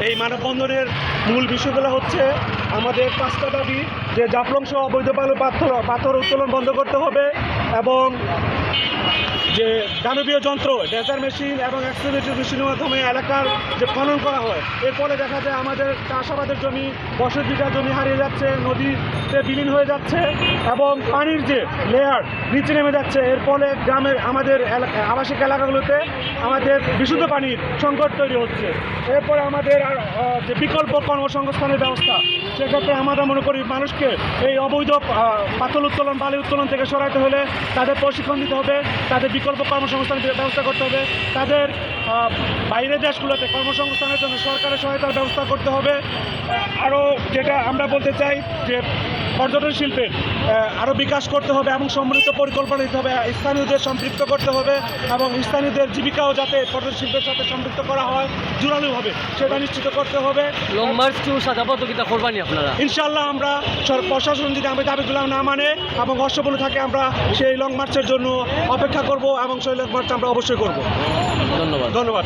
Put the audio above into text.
এই মানববন্ধনের মূল বিষয়গুলো হচ্ছে আমাদের 5টা দাবি, যে জাফলং সহ অবৈধ পাথর উত্তোলন বন্ধ করতে হবে, এবং যে দানবীয় যন্ত্র ডেজার মেশিন এবং এক্সকাভেটর মেশিনের মাধ্যমে এলাকার যে খনন করা হয়, এর ফলে দেখা যায় আমাদের চাষাবাদের জমি, বসত ভিটার জমি হারিয়ে যাচ্ছে, নদীতে বিলীন হয়ে যাচ্ছে, এবং পানির যে লেয়ার নিচে নেমে যাচ্ছে। এর ফলে গ্রামের আমাদের আবাসিক এলাকাগুলোতে আমাদের বিশুদ্ধ পানির সংকট তৈরি হচ্ছে। এরপরে আমাদের যে বিকল্প কর্মসংস্থানের ব্যবস্থা, সেক্ষেত্রে আমরা মনে করি মানুষকে এই অবৈধ পাথর উত্তোলন, বালি উত্তোলন থেকে সরাতে হলে তাদের প্রশিক্ষণ দিতে হবে, তাদের বিকল্প কর্মসংস্থানের ব্যবস্থা করতে হবে, তাদের বাইরের দেশগুলোতে কর্মসংস্থানের জন্য সরকারের সহায়তার ব্যবস্থা করতে হবে। আরও যেটা আমরা বলতে চাই যে পর্যটন শিল্পের আরও বিকাশ করতে হবে এবং সমন্বিত পরিকল্পনা দিতে হবে, স্থানীয়দের সম্পৃক্ত করতে হবে, এবং স্থানীয়দের জীবিকাও যাতে পর্যটন শিল্পের সাথে সম্পৃক্ত করা হয় জোরালোভাবে, সেটা নিশ্চিত করতে হবে। লং মার্চ টু সাদাপথকিতা করবানি আপনারা? ইনশাআল্লাহ আমরা প্রশাসন যদি আমাদের দাবিগুলো না মানে এবং অসফল থাকে, আমরা সেই লং মার্চের জন্য অপেক্ষা করব এবং সেই লং মার্চ আমরা অবশ্যই করব। ধন্যবাদ। ধন্যবাদ।